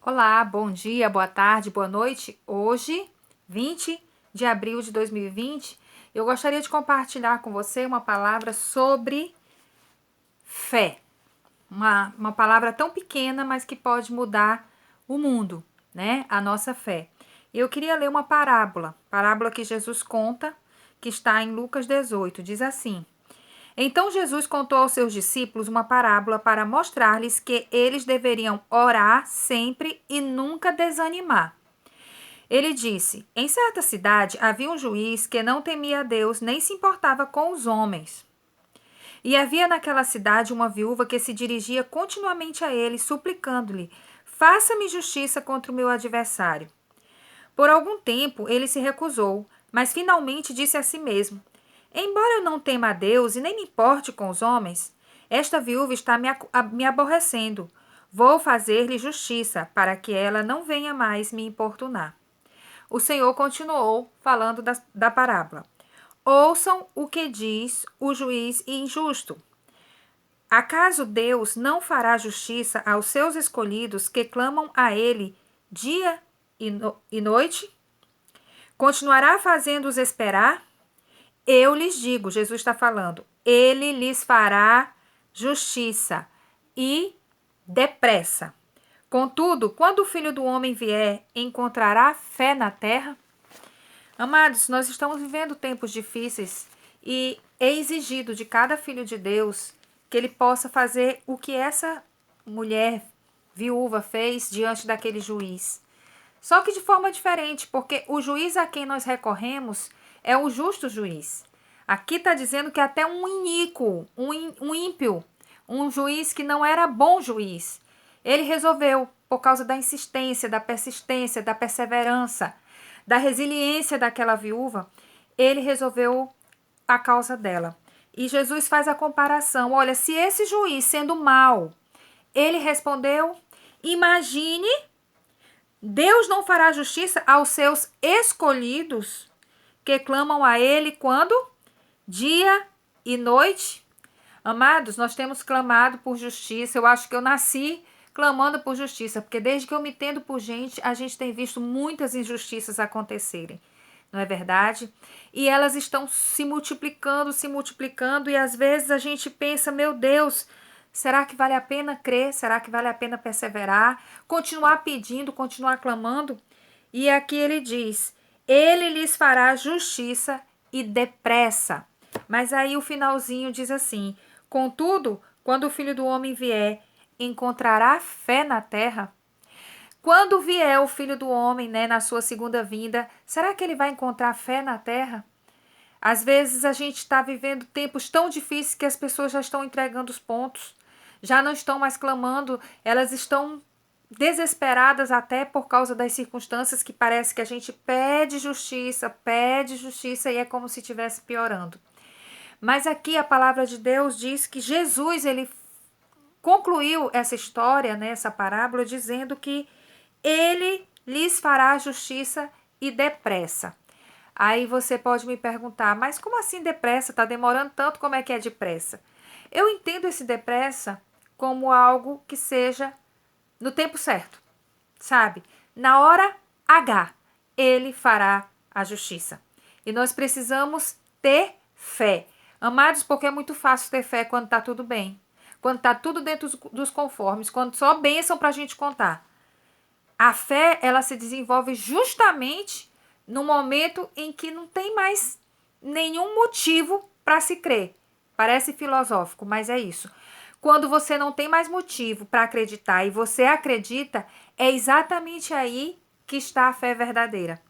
Olá, bom dia, boa tarde, boa noite. Hoje, 20 de abril de 2020, eu gostaria de compartilhar com você uma palavra sobre fé. Uma palavra tão pequena, mas que pode mudar o mundo, né? A nossa fé. Eu queria ler uma parábola que Jesus conta, que está em Lucas 18. Diz assim: Então Jesus contou aos seus discípulos uma parábola para mostrar-lhes que eles deveriam orar sempre e nunca desanimar. Ele disse: Em certa cidade havia um juiz que não temia a Deus nem se importava com os homens. E havia naquela cidade uma viúva que se dirigia continuamente a ele, suplicando-lhe: Faça-me justiça contra o meu adversário. Por algum tempo ele se recusou, mas finalmente disse a si mesmo: Embora eu não tema a Deus e nem me importe com os homens, esta viúva está me aborrecendo. Vou fazer-lhe justiça, para que ela não venha mais me importunar. O Senhor continuou falando da parábola. Ouçam o que diz o juiz injusto. Acaso Deus não fará justiça aos seus escolhidos que clamam a Ele dia e noite? Continuará fazendo-os esperar? Eu lhes digo, Jesus está falando, Ele lhes fará justiça e depressa. Contudo, quando o Filho do Homem vier, encontrará fé na terra? Amados, nós estamos vivendo tempos difíceis e é exigido de cada filho de Deus que ele possa fazer o que essa mulher viúva fez diante daquele juiz. Só que de forma diferente, porque o juiz a quem nós recorremos é o justo juiz. Aqui está dizendo que até um iníquo, um ímpio, um juiz que não era bom juiz, ele resolveu, por causa da insistência, da persistência, da perseverança, da resiliência daquela viúva, ele resolveu a causa dela. E Jesus faz a comparação. Olha, se esse juiz, sendo mau, ele respondeu, imagine, Deus não fará justiça aos seus escolhidos que clamam a ele quando? Dia e noite. Amados, nós temos clamado por justiça. Eu acho que eu nasci clamando por justiça, porque desde que eu me entendo por gente, a gente tem visto muitas injustiças acontecerem. Não é verdade? E elas estão se multiplicando, e às vezes a gente pensa, meu Deus, será que vale a pena crer? Será que vale a pena perseverar? Continuar pedindo, continuar clamando? E aqui ele diz, ele lhes fará justiça e depressa. Mas aí o finalzinho diz assim, contudo, quando o Filho do Homem vier, encontrará fé na terra? Quando vier o Filho do Homem, né, na sua segunda vinda, será que ele vai encontrar fé na terra? Às vezes a gente está vivendo tempos tão difíceis que as pessoas já estão entregando os pontos, já não estão mais clamando, elas estão desesperadas até por causa das circunstâncias que parece que a gente pede justiça e é como se estivesse piorando. Mas aqui a palavra de Deus diz que Jesus, ele concluiu essa história, né, essa parábola, dizendo que ele lhes fará justiça e depressa. Aí você pode me perguntar, mas como assim depressa? Está demorando tanto, como é que é depressa? Eu entendo esse depressa como algo que seja no tempo certo, sabe? Na hora H, ele fará a justiça. E nós precisamos ter fé. Amados, porque é muito fácil ter fé quando está tudo bem. Quando está tudo dentro dos conformes, quando só bênção para a gente contar. A fé, ela se desenvolve justamente no momento em que não tem mais nenhum motivo para se crer. Parece filosófico, mas é isso. Quando você não tem mais motivo para acreditar e você acredita, é exatamente aí que está a fé verdadeira.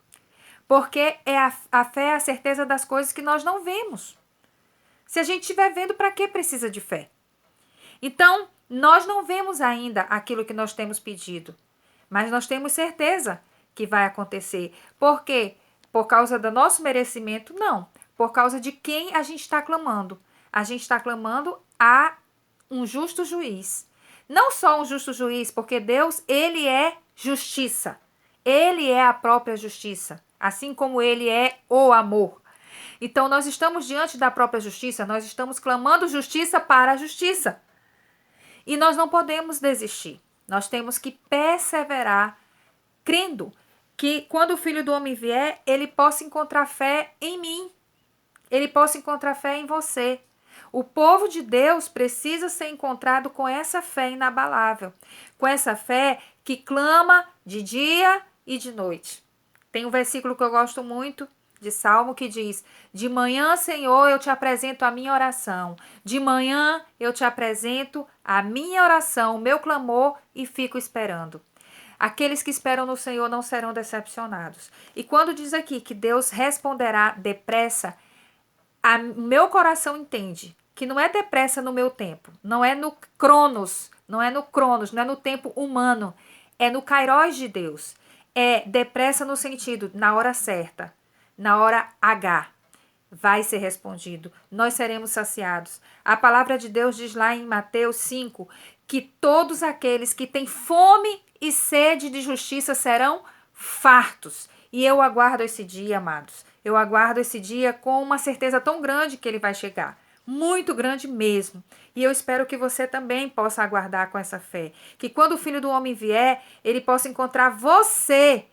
Porque a fé é a certeza das coisas que nós não vemos. Se a gente estiver vendo, para que precisa de fé? Então, nós não vemos ainda aquilo que nós temos pedido, mas nós temos certeza que vai acontecer. Por quê? Por causa do nosso merecimento? Não. Por causa de quem a gente está clamando. A gente está clamando a um justo juiz. Não só um justo juiz, porque Deus, ele é justiça. Ele é a própria justiça, assim como ele é o amor. Então, nós estamos diante da própria justiça, nós estamos clamando justiça para a justiça. E nós não podemos desistir. Nós temos que perseverar, crendo que quando o Filho do Homem vier, ele possa encontrar fé em mim. Ele possa encontrar fé em você. O povo de Deus precisa ser encontrado com essa fé inabalável, com essa fé que clama de dia e de noite. Tem um versículo que eu gosto muito de Salmo que diz: de manhã, Senhor, eu te apresento a minha oração. De manhã eu te apresento a minha oração, o meu clamor e fico esperando. Aqueles que esperam no Senhor não serão decepcionados. E quando diz aqui que Deus responderá depressa, meu coração entende que não é depressa no meu tempo, não é no Cronos, não é no tempo humano, é no Kairos de Deus. É depressa no sentido, na hora certa, na hora H, vai ser respondido, nós seremos saciados. A palavra de Deus diz lá em Mateus 5 que todos aqueles que têm fome e sede de justiça serão fartos. E eu aguardo esse dia, amados. Eu aguardo esse dia com uma certeza tão grande que ele vai chegar. Muito grande mesmo. E eu espero que você também possa aguardar com essa fé. Que quando o Filho do Homem vier, ele possa encontrar você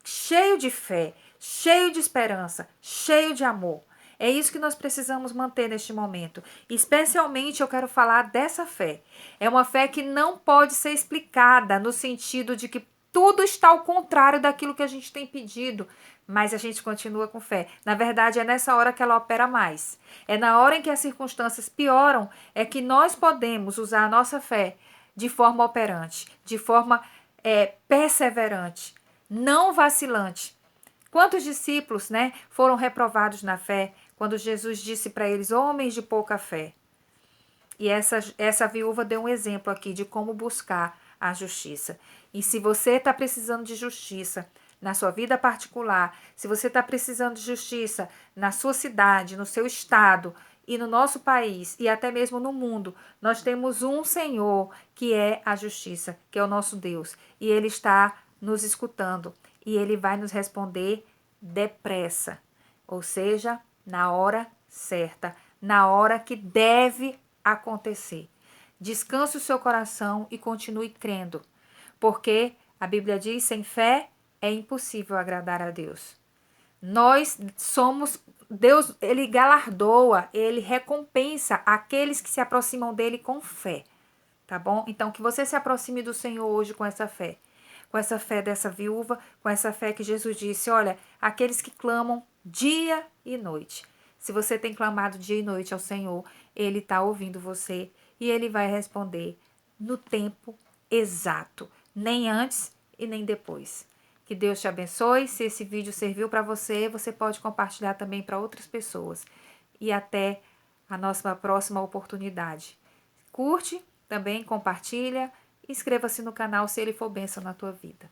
cheio de fé, cheio de esperança, cheio de amor. É isso que nós precisamos manter neste momento. Especialmente eu quero falar dessa fé. É uma fé que não pode ser explicada no sentido de que tudo está ao contrário daquilo que a gente tem pedido, mas a gente continua com fé. Na verdade, é nessa hora que ela opera mais. É na hora em que as circunstâncias pioram, é que nós podemos usar a nossa fé de forma operante, de forma perseverante, não vacilante. Quantos discípulos, foram reprovados na fé quando Jesus disse para eles, homens de pouca fé? E essa viúva deu um exemplo aqui de como buscar a justiça. E se você está precisando de justiça na sua vida particular, se você está precisando de justiça na sua cidade, no seu estado e no nosso país e até mesmo no mundo, nós temos um Senhor que é a justiça, que é o nosso Deus. E Ele está nos escutando e Ele vai nos responder depressa, ou seja, na hora certa, na hora que deve acontecer. Descanse o seu coração e continue crendo, porque a Bíblia diz, sem fé é impossível agradar a Deus. Nós somos, Deus, Ele galardoa, Ele recompensa aqueles que se aproximam dEle com fé, tá bom? Então, que você se aproxime do Senhor hoje com essa fé dessa viúva, com essa fé que Jesus disse, olha, aqueles que clamam dia e noite. Se você tem clamado dia e noite ao Senhor, Ele está ouvindo você e Ele vai responder no tempo exato, nem antes e nem depois. Que Deus te abençoe. Se esse vídeo serviu para você, você pode compartilhar também para outras pessoas. E até a nossa próxima oportunidade. Curte, também compartilha, inscreva-se no canal se ele for bênção na tua vida.